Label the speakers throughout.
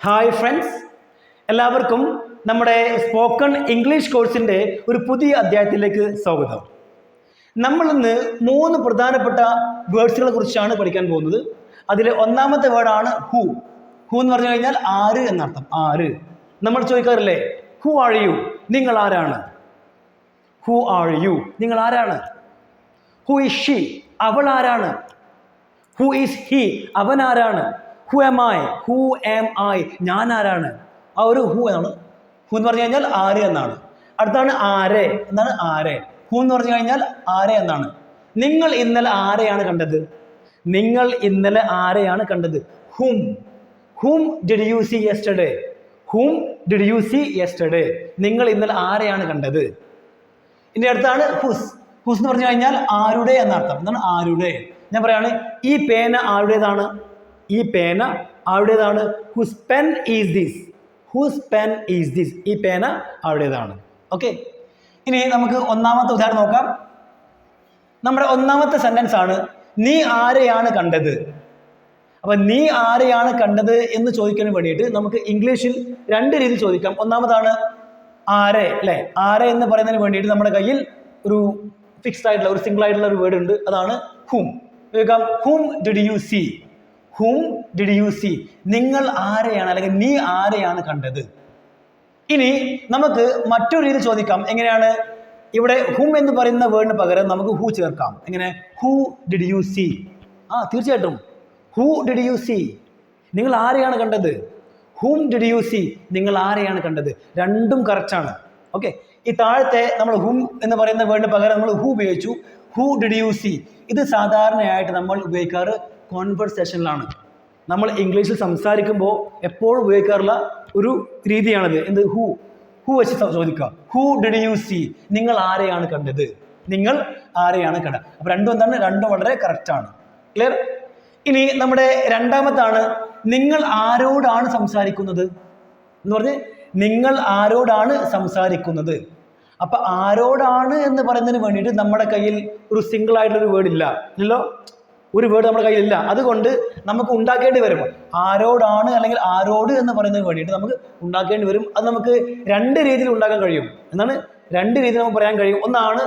Speaker 1: Hi friends, എല്ലാവർക്കും നമ്മുടെ spoken English കോഴ്സിൻ്റെ ഒരു പുതിയ അധ്യായത്തിലേക്ക് സ്വാഗതം. നമ്മളിന്ന് 3 പ്രധാനപ്പെട്ട വേർഡ്സുകളെ കുറിച്ചാണ് പഠിക്കാൻ പോകുന്നത്. അതിൽ ഒന്നാമത്തെ വേർഡാണ് ഹൂ. ഹൂ എന്ന് പറഞ്ഞു കഴിഞ്ഞാൽ ആര് എന്നർത്ഥം. ആര്. നമ്മൾ ചോദിക്കാറില്ലേ, ഹൂ ആർ യു? നിങ്ങൾ ആരാണ്? Who are U? നിങ്ങൾ ആരാണ്? Who is she? അവൾ ആരാണ്? Who is he? അവൻ ആരാണ്? Who M I? Who am I? ഞാൻ ആരാണ്? ആ ഒരു ഹൂ എന്നാണ്. ഹൂ എന്ന് പറഞ്ഞു കഴിഞ്ഞാൽ ആര് എന്നാണ്. അടുത്താണ് ആരെ. എന്താണ് ആരെ? ഹൂ എന്ന് പറഞ്ഞു കഴിഞ്ഞാൽ ആരെ എന്നാണ്. നിങ്ങൾ ഇന്നലെ ആരെയാണ് കണ്ടത്? നിങ്ങൾ ഇന്നലെ ആരെയാണ് കണ്ടത്? Whom. Whom did you see yesterday? Whom did you see yesterday? നിങ്ങൾ ഇന്നലെ ആരെയാണ് കണ്ടത്? ഇനി അടുത്താണ് ഹുസ്. ഹുസ് എന്ന് പറഞ്ഞു കഴിഞ്ഞാൽ ആരുടെ എന്നർത്ഥം. എന്താണ് ആരുടെ? ഞാൻ പറയാണ്, ഈ പേന ആരുടേതാണ്? ഈ പേന ആരുടേതാണ്? Who's pen is this? Who's pen is this? ഈ പേന ആരുടേതാണ്? ഓക്കെ. ഇനി നമുക്ക് ഒന്നാമത്തെ ഉദാഹരണം നോക്കാം. നമ്മുടെ ഒന്നാമത്തെ സെന്റൻസ് ആണ്, നീ ആരെയാണ് കണ്ടത്? അപ്പൊ നീ ആരെയാണ് കണ്ടത് എന്ന് ചോദിക്കാൻ വേണ്ടിയിട്ട് നമുക്ക് ഇംഗ്ലീഷിൽ 2 രീതിയിൽ ചോദിക്കാം. ഒന്നാമതാണ് ആരെ, അല്ലെ? ആരെ എന്ന് പറയുന്നതിന് വേണ്ടിയിട്ട് നമ്മുടെ കയ്യിൽ ഒരു ഫിക്സ്ഡ് ആയിട്ടുള്ള ഒരു സിംഗിൾ ആയിട്ടുള്ള ഒരു വേർഡ് ഉണ്ട്. അതാണ് ഹും. ചോദിക്കാം, whom did you see? Whom did you see? നിങ്ങൾ ആരെയാണ്, അല്ലെങ്കിൽ നീ ആരെയാണ് കണ്ടത്? ഇനി നമുക്ക് മറ്റൊരു രീതി ചോദിക്കാം. എങ്ങനെയാണ്? ഇവിടെ ഹും എന്ന് പറയുന്ന വേർഡിന് പകരം നമുക്ക് ഹൂ ചേർക്കാം. എങ്ങനെ? Who did you see? തീർച്ചയായിട്ടും ഹൂ ഡിഡ് യു സീ? നിങ്ങൾ ആരെയാണ് കണ്ടത്? Whom did you see? നിങ്ങൾ ആരെയാണ് കണ്ടത്? രണ്ടും കറക്റ്റാണ്. ഓക്കെ. ഈ താഴത്തെ നമ്മൾ ഹും എന്ന് പറയുന്ന വേർഡിന് പകരം നമ്മൾ ഹൂ ഉപയോഗിച്ചു. Who did you see? ഇത് സാധാരണയായിട്ട് നമ്മൾ ഉപയോഗിക്കാറ് കോൺവെർസേഷനിലാണ്. നമ്മൾ ഇംഗ്ലീഷിൽ സംസാരിക്കുമ്പോൾ എപ്പോഴും ഉപയോഗിക്കാറുള്ള ഒരു രീതിയാണത്. എന്ത്? ഹൂ. ഹൂ വെച്ച് ചോദിക്കുക. Who did you see? നിങ്ങൾ ആരെയാണ് കണ്ടത്? നിങ്ങൾ ആരെയാണ് കണ്ടത്? അപ്പൊ രണ്ടും എന്താണ്? രണ്ടും വളരെ കറക്റ്റ് ആണ്. ക്ലിയർ? ഇനി നമ്മുടെ രണ്ടാമത്താണ്, നിങ്ങൾ ആരോടാണ് സംസാരിക്കുന്നത് എന്ന് പറഞ്ഞ്. നിങ്ങൾ ആരോടാണ് സംസാരിക്കുന്നത്? അപ്പൊ ആരോടാണ് എന്ന് പറയുന്നതിന് വേണ്ടിയിട്ട് നമ്മുടെ കയ്യിൽ ഒരു സിംഗിൾ ആയിട്ടുള്ളൊരു വേർഡ് ഇല്ല. ഇല്ലല്ലോ, ഒരു വേർഡ് നമ്മുടെ കയ്യിലില്ല. അതുകൊണ്ട് നമുക്ക് ഉണ്ടാക്കേണ്ടി വരും. ആരോടാണ് അല്ലെങ്കിൽ ആരോട് എന്ന് പറയുന്നതിന് വേണ്ടിയിട്ട് നമുക്ക് ഉണ്ടാക്കേണ്ടി വരും. അത് നമുക്ക് 2 രീതിയിൽ ഉണ്ടാക്കാൻ കഴിയും. എന്നാണ് 2 രീതിയിൽ നമുക്ക് പറയാൻ കഴിയും. ഒന്നാണ്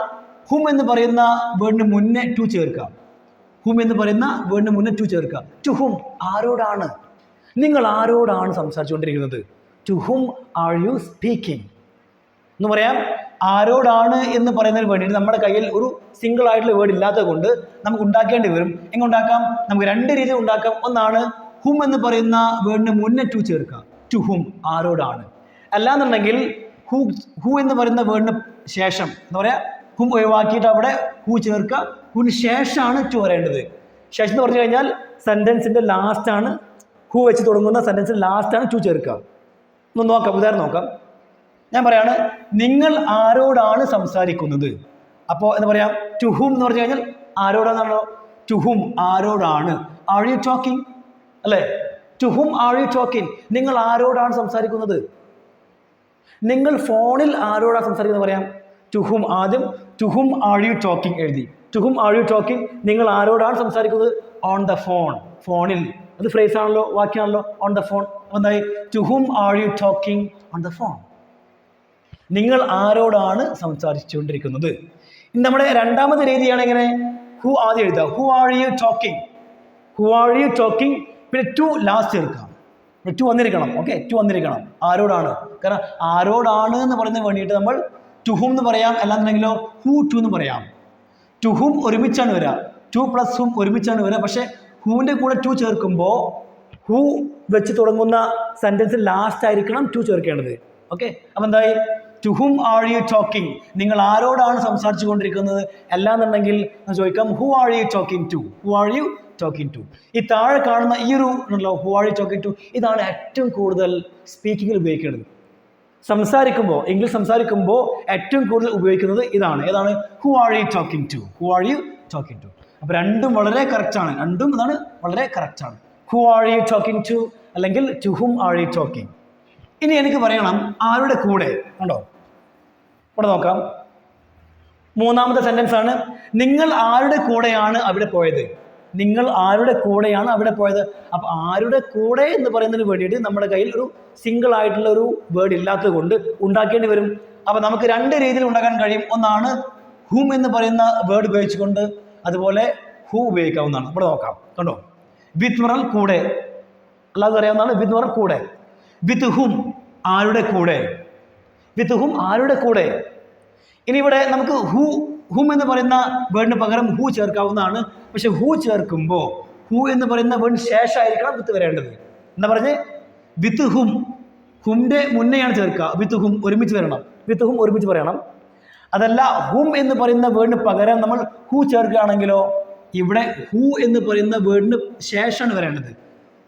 Speaker 1: ഹും എന്ന് പറയുന്ന വേർഡിന് മുന്നേ ടു ചേർക്കുക. ഹും എന്ന് പറയുന്ന വേർഡിന് മുന്നേ ടു ചേർക്കുക. To whom? ആരോടാണ്? നിങ്ങൾ ആരോടാണ് സംസാരിച്ചുകൊണ്ടിരിക്കുന്നത്? To whom are you speaking എന്ന് പറയാം. ആരോടാണ് എന്ന് പറയുന്നതിന് വേണ്ടിയിട്ട് നമ്മുടെ കയ്യിൽ ഒരു സിംഗിൾ ആയിട്ടുള്ള വേർഡ് ഇല്ലാത്തത് കൊണ്ട് നമുക്ക് ഉണ്ടാക്കേണ്ടി വരും. എങ്ങനെ ഉണ്ടാക്കാം? നമുക്ക് 2 രീതിയിൽ ഉണ്ടാക്കാം. ഒന്നാണ് ഹും എന്ന് പറയുന്ന വേർഡിന് മുന്നേ ടു ചേർക്കുക. To whom? ആരോടാണ്. അല്ലാന്നുണ്ടെങ്കിൽ ഹു എന്ന് പറയുന്ന വേർഡിന് ശേഷം എന്താ പറയാ, ഹും ഒഴിവാക്കിയിട്ട് അവിടെ ഹു ചേർക്കുക. ഹുവിന് ശേഷമാണ് ടു പറയേണ്ടത്. ശേഷം എന്ന് പറഞ്ഞു കഴിഞ്ഞാൽ സെന്റൻസിന്റെ ലാസ്റ്റ് ആണ്, ഹു വെച്ച് തുടങ്ങുന്ന സെന്റൻസിന്റെ ലാസ്റ്റ് ആണ് ടു ചേർക്കുക. ഒന്ന് നോക്കാം, ഉദാഹരണം നോക്കാം. ഞാൻ പറയാണ്, നിങ്ങൾ ആരോടാണ് സംസാരിക്കുന്നത്? അപ്പോൾ എന്താ പറയാ, ടു ഹും എന്ന് പറഞ്ഞു കഴിഞ്ഞാൽ ആരോടാണല്ലോ. To whom? ആരോടാണ്. Are you talking? അല്ലേ? To whom are you talking? നിങ്ങൾ ആരോടാണ് സംസാരിക്കുന്നത്? നിങ്ങൾ ഫോണിൽ ആരോടാണ് സംസാരിക്കുന്നത് പറയാം. ടു ഹും ആദ്യം to whom are you talking എഴുതി. To whom are you talking? നിങ്ങൾ ആരോടാണ് സംസാരിക്കുന്നത്? On the phone. ഫോണിൽ. അത് ഫ്രേസ് ആണല്ലോ, വാക്യാണല്ലോ. On the phone. എന്തായി? To whom are you talking on the phone? നിങ്ങൾ ആരോടാണ് സംസാരിച്ചുകൊണ്ടിരിക്കുന്നത്? ഇനി നമ്മുടെ രണ്ടാമത്തെ രീതിയാണ് എങ്ങനെ? ഹു ആദ്യം എഴുതുക. Who are you talking? Who are you talking? പിന്നെ ടു ലാസ്റ്റ് ചേർക്കാം. ടു വന്നിരിക്കണം. ഓക്കെ, ടു വന്നിരിക്കണം. ആരോടാണ്? കാരണം ആരോടാണ് എന്ന് പറയുന്നതിന് വേണ്ടിയിട്ട് നമ്മൾ ടു ഹും എന്ന് പറയാം, അല്ലാന്നുണ്ടെങ്കിലോ ഹു ടു എന്ന് പറയാം. ടു ഹും ഒരുമിച്ചാണ് വരിക. ടു പ്ലസ് ഹും ഒരുമിച്ചാണ് വരിക. പക്ഷെ ഹൂവിൻ്റെ കൂടെ ടു ചേർക്കുമ്പോൾ ഹു വെച്ച് തുടങ്ങുന്ന സെന്റൻസ് ലാസ്റ്റ് ആയിരിക്കണം ടു ചേർക്കേണ്ടത്. ഓക്കെ. അപ്പം എന്തായി? To whom are you talking? നിങ്ങൾ ആരോടാണ് സംസാരിച്ചു കൊണ്ടിരിക്കുന്നത്? അല്ലാന്നുണ്ടെങ്കിൽ ചോദിക്കാം, who are you talking to? Who are you talking to? ഈ താഴെ കാണുന്ന ഈ ഒരു ഉണ്ടല്ലോ, who are you talking to, ഇതാണ് ഏറ്റവും കൂടുതൽ സ്പീക്കിങ്ങിൽ ഉപയോഗിക്കേണ്ടത്. സംസാരിക്കുമ്പോൾ, ഇംഗ്ലീഷ് സംസാരിക്കുമ്പോൾ ഏറ്റവും കൂടുതൽ ഉപയോഗിക്കുന്നത് ഇതാണ്. ഏതാണ്? Who are you talking to? Who are you talking to? അപ്പൊ രണ്ടും വളരെ കറക്റ്റാണ്. രണ്ടും ഇതാണ് വളരെ കറക്റ്റാണ്. Who are you talking to അല്ലെങ്കിൽ to whom are you talking? ഇനി എനിക്ക് പറയണം, ആരുടെ കൂടെ? ഉണ്ടോ? ഇവിടെ നോക്കാം. മൂന്നാമത്തെ സെന്റൻസ് ആണ്, നിങ്ങൾ ആരുടെ കൂടെയാണ് അവിടെ പോയത്? നിങ്ങൾ ആരുടെ കൂടെയാണ് അവിടെ പോയത്. അപ്പോൾ ആരുടെ കൂടെ എന്ന് പറയുന്നതിന് വേണ്ടിയിട്ട് നമ്മുടെ കയ്യിൽ ഒരു സിംഗിൾ ആയിട്ടുള്ള ഒരു വേർഡ് ഇല്ലാത്തത് കൊണ്ട് ഉണ്ടാക്കേണ്ടി വരും. അപ്പോൾ നമുക്ക് രണ്ട് രീതിയിൽ ഉണ്ടാക്കാൻ കഴിയും. ഒന്നാണ് ഹൂം എന്ന് പറയുന്ന വേർഡ് ഉപയോഗിച്ചുകൊണ്ട്, അതുപോലെ ഹൂ ഉപയോഗിക്കാവുന്നതാണ്. ഇവിടെ നോക്കാം, കണ്ടോ, വിത്ത് പറഞ്ഞാൽ കൂടെ, അല്ലാതെ അറിയാവുന്നതാണ്. വിത്ത് പറഞ്ഞാൽ കൂടെ, വിത്ത് ഹും ആരുടെ കൂടെ, വിത്ത് ഹും ആരുടെ കൂടെ. ഇനി ഇവിടെ നമുക്ക് ഹും എന്ന് പറയുന്ന വേർഡിന് പകരം ഹൂ ചേർക്കാവുന്നതാണ്. പക്ഷെ ഹൂ ചേർക്കുമ്പോൾ ഹൂ എന്ന് പറയുന്ന വേർഡിന് ശേഷമായിരിക്കണം വിത്ത് വരേണ്ടത്. എന്താ പറഞ്ഞ്, വിത്ത് ഹും, ഹുമിൻ്റെ മുന്നെയാണ് ചേർക്കുക. വിത്ത് ഹും ഒരുമിച്ച് വരണം, വിത്ത് ഹും ഒരുമിച്ച് പറയണം. അതല്ല, ഹും എന്ന് പറയുന്ന വേർഡിന് പകരം നമ്മൾ ഹൂ ചേർക്കുകയാണെങ്കിലോ ഇവിടെ ഹൂ എന്ന് പറയുന്ന വേർഡിന് ശേഷമാണ് വരേണ്ടത്.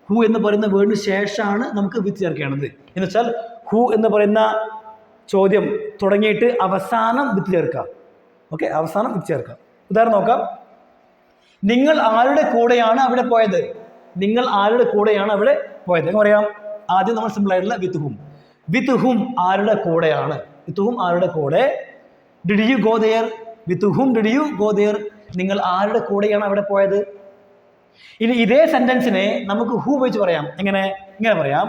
Speaker 1: ഹൂ എന്ന് പറയുന്ന വേർഡിന് ശേഷമാണ് നമുക്ക് വിത്ത് ചേർക്കേണ്ടത്. എന്ന് വെച്ചാൽ ഹൂ എന്ന് പറയുന്ന ചോദ്യം തുടങ്ങിയിട്ട് അവസാനം വിത്ത് ചേർക്കുക. ഓക്കെ, അവസാനം വിത്ത് ചേർക്കുക. ഉദാഹരണം നോക്കാം. നിങ്ങൾ ആരുടെ കൂടെയാണ് അവിടെ പോയത്, നിങ്ങൾ ആരുടെ കൂടെയാണ് അവിടെ പോയത് എന്ന് പറയാം. ആദ്യം നമ്മൾ സിമ്പിൾ ആയിട്ടുള്ള വിത്ത് ഹും, വിത്ത് ഹും ആരുടെ കൂടെയാണ്, വിത്ത് ഹും ആരുടെ കൂടെ. Did you go there, with whom did you go there, നിങ്ങൾ ആരുടെ കൂടെയാണ് അവിടെ പോയത്. ഇനി ഇതേ സെന്റൻസിനെ നമുക്ക് ഹൂ ഉപയോഗിച്ച് പറയാം. എങ്ങനെ, ഇങ്ങനെ പറയാം,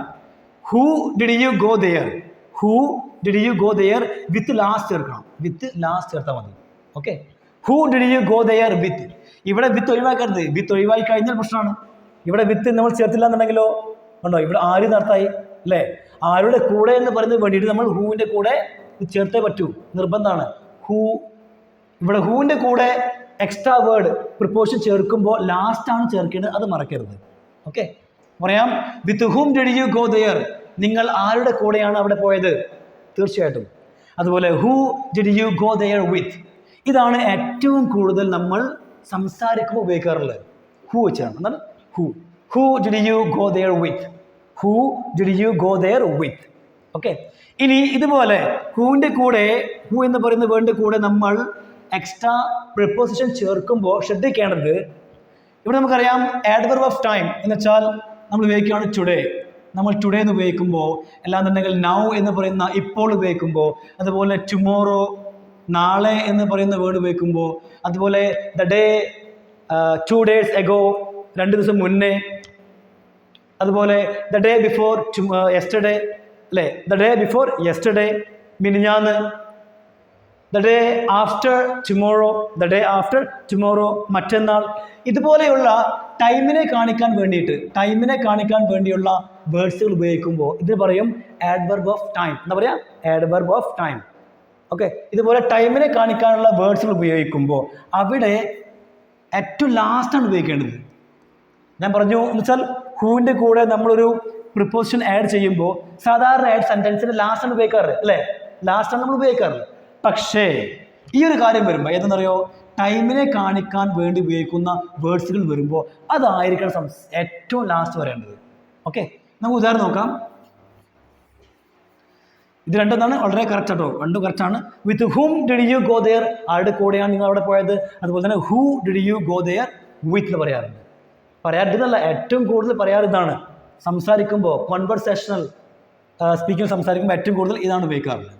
Speaker 1: who did you go there, who did you go there with last ചേർക്കണം, വിത്ത് ലാസ്റ്റ് ചേർത്താൽ മതി. Okay, who did you go there with. ഇവിടെ വിത്ത് ഒഴിവാക്കരുത്, വിത്ത് ഒഴിവായി കഴിഞ്ഞാൽ പ്രശ്നമാണ്. ഇവിടെ വിത്ത് നമ്മൾ ചേർത്തില്ല എന്നുണ്ടെങ്കിലോ, ഉണ്ടോ, ഇവിടെ ആര് നടത്തായി അല്ലേ. ആരുടെ കൂടെ എന്ന് പറയുന്നത് വേണ്ടിയിട്ട് നമ്മൾ ഹൂവിൻ്റെ കൂടെ ചേർത്തേ പറ്റൂ, നിർബന്ധമാണ്. ഹൂ, ഇവിടെ ഹൂവിൻ്റെ കൂടെ എക്സ്ട്രാ വേർഡ് പ്രിപ്പോഷൻ ചേർക്കുമ്പോൾ ലാസ്റ്റാണ് ചേർക്കേണ്ടത്, അത് മറക്കരുത്. ഓക്കെ, പറയാം, with whom did you go there, നിങ്ങൾ ആരുടെ കൂടെയാണ് അവിടെ പോയത്, തീർച്ചയായിട്ടും. അതുപോലെ who did you go there with, ഇതാണ് ഏറ്റവും കൂടുതൽ നമ്മൾ സംസാരിക്കുമ്പോൾ ഉപയോഗിക്കാറുള്ളത്. ഹൂ വെച്ചാണ്, എന്താണ് who, who did you go there with, who did you go there with. Okay, ഇനി ഇതുപോലെ ഹൂവിൻ്റെ കൂടെ, ഹൂ എന്ന് പറയുന്ന വേർഡിൻ്റെ കൂടെ നമ്മൾ എക്സ്ട്രാ പ്രിപ്പോസിഷൻ ചേർക്കുമ്പോൾ ശ്രദ്ധിക്കേണ്ടത്, ഇവിടെ നമുക്കറിയാം ആഡ്വർബ് ഓഫ് ടൈം എന്ന് വെച്ചാൽ നമ്മൾ ഉപയോഗിക്കുകയാണ് ടുഡേ. നമ്മൾ ടുഡേ എന്ന് ഉപയോഗിക്കുമ്പോൾ, അല്ലാന്നുണ്ടെങ്കിൽ നൗ എന്ന് പറയുന്ന ഇപ്പോൾ ഉപയോഗിക്കുമ്പോൾ, അതുപോലെ ടുമോറോ നാളെ എന്ന് പറയുന്ന വേർഡ് ഉപയോഗിക്കുമ്പോൾ, അതുപോലെ ദ ഡേ 2 days ago 2 ദിവസം മുന്നേ, അതുപോലെ ദ ഡേ ബിഫോർ യെസ്റ്റർഡേ അല്ലേ, ദ ഡേ ബിഫോർ യെസ്റ്റർഡേ മിനിഞ്ഞാന്ന്, the day after tomorrow, the day after tomorrow മറ്റന്നാൾ. ഇതുപോലെയുള്ള ടൈമിനെ കാണിക്കാൻ വേണ്ടിയുള്ള വേർഡ്സുകൾ ഉപയോഗിക്കുമ്പോൾ ഇതിന് പറയും ആഡ്വർബ് ഓഫ് ടൈം. എന്താ പറയുക, ആഡ്വർബ് ഓഫ് ടൈം. ഓക്കെ, ഇതുപോലെ ടൈമിനെ കാണിക്കാനുള്ള വേർഡ്സുകൾ ഉപയോഗിക്കുമ്പോൾ അവിടെ ഏറ്റവും ലാസ്റ്റാണ് ഉപയോഗിക്കേണ്ടത്. ഞാൻ പറഞ്ഞു എന്ന് വെച്ചാൽ ഹൂവിൻ്റെ കൂടെ നമ്മളൊരു പ്രിപ്പോസിഷൻ ആഡ് ചെയ്യുമ്പോൾ സാധാരണ ആഡ് സെൻറ്റൻസിന് ലാസ്റ്റാണ് ഉപയോഗിക്കാറ് അല്ലേ, ലാസ്റ്റാണ് നമ്മൾ ഉപയോഗിക്കാറ്. പക്ഷേ ഈ ഒരു കാര്യം വരുമ്പോൾ ഏതെന്നറിയോ, ടൈമിനെ കാണിക്കാൻ വേണ്ടി ഉപയോഗിക്കുന്ന വേർഡ്സുകൾ വരുമ്പോൾ അതായിരിക്കണം ഏറ്റവും ലാസ്റ്റ് വരേണ്ടത്. ഓക്കെ, നമുക്ക് ഉദാഹരണം നോക്കാം. ഇത് രണ്ടെന്നാണ് വളരെ കറക്റ്റ് ആട്ടോ, രണ്ടും കറക്റ്റാണ്. With whom did you go there, ആരുടെ കൂടെയാണ് നിങ്ങൾ അവിടെ പോയത്. അതുപോലെ തന്നെ who did you go there with എന്ന് പറയാറുണ്ട്. പറയാറുണ്ടെന്നല്ല, ഏറ്റവും കൂടുതൽ പറയാറ് ഇതാണ്. സംസാരിക്കുമ്പോൾ കോൺവെർസേഷണൽ സ്പീക്കിംഗ് സംസാരിക്കുമ്പോൾ ഏറ്റവും കൂടുതൽ ഇതാണ് ഉപയോഗിക്കാറുള്ളത്.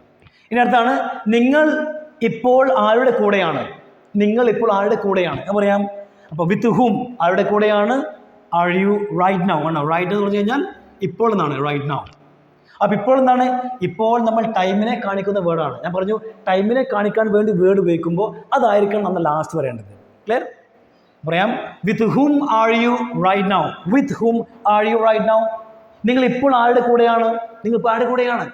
Speaker 1: ഇനി അടുത്താണ്, നിങ്ങൾ ഇപ്പോൾ ആരുടെ കൂടെയാണ്, നിങ്ങൾ ഇപ്പോൾ ആരുടെ കൂടെയാണ് എന്ന് പറയാം. അപ്പോൾ വിത്ത് ഹൂം ആരുടെ കൂടെയാണ്, ആർ യു റൈറ്റ് നൗ ആണോ, റൈറ്റ് എന്ന് പറഞ്ഞു കഴിഞ്ഞാൽ ഇപ്പോൾ എന്നാണ്, റൈറ്റ് നൗ. അപ്പോൾ ഇപ്പോൾ എന്താണ്, ഇപ്പോൾ നമ്മൾ ടൈമിനെ കാണിക്കുന്ന വേർഡാണ്. ഞാൻ പറഞ്ഞു ടൈമിനെ കാണിക്കാൻ വേണ്ടി വേർഡ് ഉപയോഗിക്കുമ്പോൾ അതായിരിക്കണം നമ്മൾ ലാസ്റ്റ് പറയേണ്ടത്. ക്ലിയർ? പറയാം, with whom are you right now, with whom are you right now, നിങ്ങൾ ഇപ്പോൾ ആരുടെ കൂടെയാണ്, നിങ്ങൾ ഇപ്പോൾ ആരുടെ കൂടെയാണ്.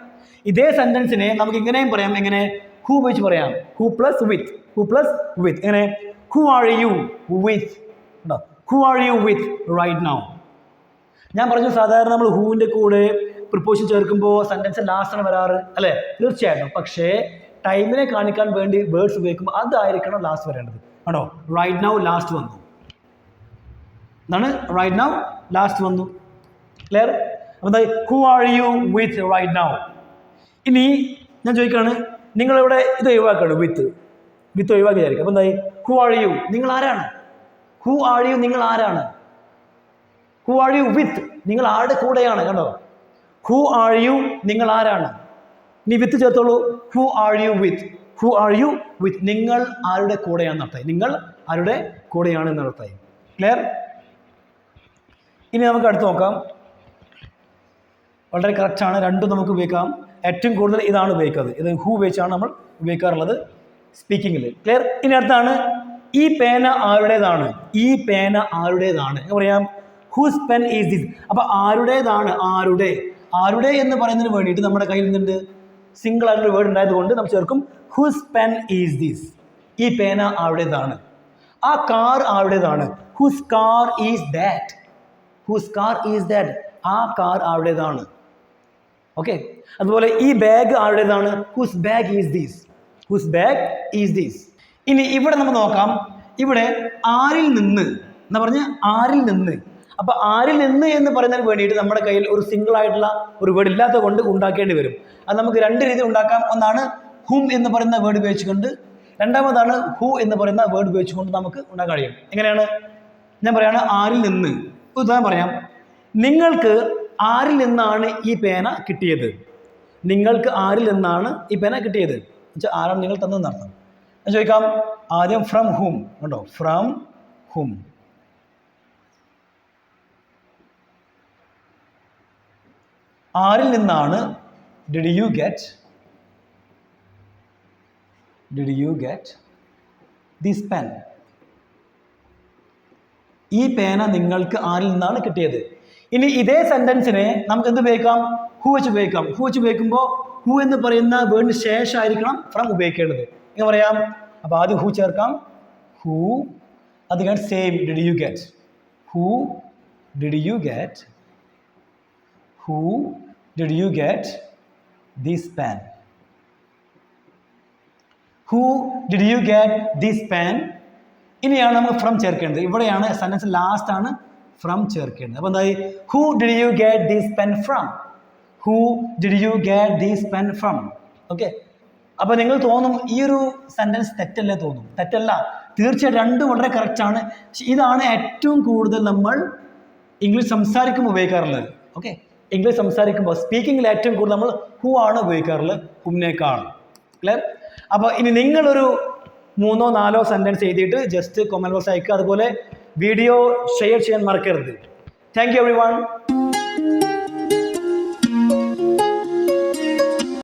Speaker 1: ഇതേ സെൻറ്റൻസിനെ നമുക്ക് ഇങ്ങനെയും പറയാം. എങ്ങനെ, ഹൂ വെച്ച് പറയാം, who plus with, who plus with. എങ്ങനെ, ഹൂ ആർ യു വിത്ത്, ഉണ്ടോ, who are you with right now. ഞാൻ പറഞ്ഞു സാധാരണ നമ്മൾ ഹൂവിൻ്റെ കൂടെ പ്രിപ്പോസിഷൻ ചേർക്കുമ്പോൾ സെൻറ്റൻസ് ലാസ്റ്റാണ് വരാറ് അല്ലേ, തീർച്ചയായിട്ടും. പക്ഷേ ടൈമിനെ കാണിക്കാൻ വേണ്ടി വേർഡ്സ് ഉപയോഗിക്കുമ്പോൾ അതായിരിക്കണം ലാസ്റ്റ് വരേണ്ടത്. ആണോ, റൈറ്റ് നൗ ലാസ്റ്റ് വന്നു, എന്താണ് റൈറ്റ് നൗ ലാസ്റ്റ് വന്നു. ക്ലിയർ? അപ്പോൾ എന്താ, who are you with right now. ഇനി ഞാൻ ചോദിക്കുകയാണ്, നിങ്ങളിവിടെ ഇത് ഒഴിവാക്കുകയാണ്, വിത്ത് ഒഴിവാക്കി വിചാരിക്കും. അപ്പോൾ എന്തായി, ഹൂ ആർ യു, നിങ്ങൾ ആരാണ്, ഹൂ ആർ യു, നിങ്ങൾ ആരാണ്. ഹൂ ആർ യു വിത്ത്, നിങ്ങൾ ആരുടെ കൂടെയാണ്. കണ്ടോ, ഹൂ ആർ യു, നിങ്ങൾ ആരാണ്. ഇനി വിത്ത് ചേർത്തോളൂ, who are you with, who are you with, നിങ്ങൾ ആരുടെ കൂടെയാണെന്ന് അർത്ഥമായി, നിങ്ങൾ ആരുടെ കൂടെയാണ് എന്നർത്ഥമായി. ക്ലിയർ? ഇനി നമുക്ക് അടുത്ത് നോക്കാം. വളരെ കറക്റ്റാണ്, രണ്ടും നമുക്ക് ഉപയോഗിക്കാം. ഏറ്റവും കൂടുതൽ ഇതാണ് ഉപയോഗിക്കുന്നത്. ഇത് ഹൂ ഉപയോഗിച്ചാണ് നമ്മൾ ഉപയോഗിക്കാറുള്ളത് സ്പീക്കിങ്ങിൽ. ക്ലിയർ? ഇനി അടുത്താണ് ഈ പേന ആരുടേതാണ്. ഈ പേന ആരുടേതാണ് എന്ന് പറയാം. Whose pen is this. അപ്പോൾ ആരുടേതാണ്, ആരുടെ എന്ന് പറയുന്നതിന് വേണ്ടിയിട്ട് നമ്മുടെ കയ്യിൽ നിന്നുണ്ട് സിംഗിൾ ആയിട്ടുള്ള വേർഡ് ഉണ്ടായതുകൊണ്ട് നമ്മൾ ചേർക്കും ഹൂസ് പെൻ ഈസ് ദിസ്. ഈ പേന ആരുടേതാണ്. ആ കാർ ആരുടേതാണ്. Whose car is that. Whose car is that. ആ കാർ ആരുടേതാണ്. ഓക്കെ. അതുപോലെ ഈ ബാഗ് ആരുടേതാണ്. Whose bag is this. Whose bag is this. ഇനി ഇവിടെ നമ്മൾ നോക്കാം. ഇവിടെ ആരിൽ നിന്ന് എന്ന് പറഞ്ഞ് ആരിൽ നിന്ന്. അപ്പോൾ ആരിൽ നിന്ന് എന്ന് പറയുന്നതിന് വേണ്ടിയിട്ട് നമ്മുടെ കയ്യിൽ ഒരു സിംഗിൾ ആയിട്ടുള്ള ഒരു വേർഡ് ഇല്ലാത്ത കൊണ്ട് ഉണ്ടാക്കേണ്ടി വരും. അത് നമുക്ക് രണ്ട് രീതിയിൽ ഉണ്ടാക്കാം. ഒന്നാണ് ഹും എന്ന് പറയുന്ന വേർഡ് ഉപയോഗിച്ചുകൊണ്ട്, രണ്ടാമതാണ് ഹു എന്ന് പറയുന്ന വേർഡ് ഉപയോഗിച്ചുകൊണ്ട് നമുക്ക് ഉണ്ടാക്കാൻ കഴിയും. എങ്ങനെയാണ്? ഞാൻ പറയാണ് ആരിൽ നിന്ന്. ഉദാഹരണം പറയാം. നിങ്ങൾക്ക് ആരിൽ നിന്നാണ് ഈ പേന കിട്ടിയത്. നിങ്ങൾക്ക് ആരിൽ നിന്നാണ് ഈ പേന കിട്ടിയത് എന്നുവെച്ചാൽ ആരാണ് നിങ്ങൾ തന്നതെന്നർത്ഥം. ഞാൻ ചോദിക്കാം ആദ്യം ഫ്രം ഹും. കണ്ടോ? ഫ്രം ഹും. ആരിൽ നിന്നാണ്. Did you get this pen. ഈ പേന നിങ്ങൾക്ക് ആരിൽ നിന്നാണ് കിട്ടിയത്. ഇനി ഇതേ സെന്റൻസിനെ നമുക്ക് എന്ത് ഉപയോഗിക്കാം? ഹു വെച്ച് ഉപയോഗിക്കാം. ഹു വെച്ച് ഉപയോഗിക്കുമ്പോൾ ഹു എന്ന് പറയുന്ന വേർഡിന് ശേഷമായിരിക്കണം ഫ്രം ഉപയോഗിക്കേണ്ടത്. എങ്ങനെ പറയാം? അപ്പോൾ ആദ്യം ഹു ചേർക്കാം. ഹു. അത് കഴിഞ്ഞ് same did you get. Who did you get. Who did you get this pen. Who did you get this pen. ഇനിയാണ് നമുക്ക് ഫ്രം ചേർക്കേണ്ടത്. ഇവിടെയാണ് സെന്റൻസ് ലാസ്റ്റ് ആണ് ഫ്രം ചേർക്കേണ്ടത്. അപ്പോൾ എന്തായി? Who did you get this pen from. Who did you get this pen from. Okay. അപ്പോൾ നിങ്ങൾ തോന്നും ഈ ഒരു സെന്റൻസ് തെറ്റല്ലേ തോന്നും. തെറ്റല്ല, തീർച്ചയായിട്ടും രണ്ടും വളരെ കറക്റ്റാണ്. ഇതാണ് ഏറ്റവും കൂടുതൽ നമ്മൾ ഇംഗ്ലീഷ് സംസാരിക്കുമ്പോൾ ഉപയോഗിക്കാറുള്ളത്. ഓക്കെ. ഇംഗ്ലീഷ് സംസാരിക്കുമ്പോൾ സ്പീക്കിങ്ങിൽ ഏറ്റവും കൂടുതൽ നമ്മൾ ഹു ആണ് ഉപയോഗിക്കാറുള്ളത് ഹുമിനേക്കാൾ. ക്ലിയർ? അപ്പോൾ ഇനി നിങ്ങളൊരു 3-4 സെൻറ്റൻസ് എഴുതിയിട്ട് ജസ്റ്റ് കമൻറ്റ് ബോക്സ് അയക്കുക. അതുപോലെ വീഡിയോ ഷെയർ ചെയ്യാൻ മറക്കരുത്. Thank you everyone.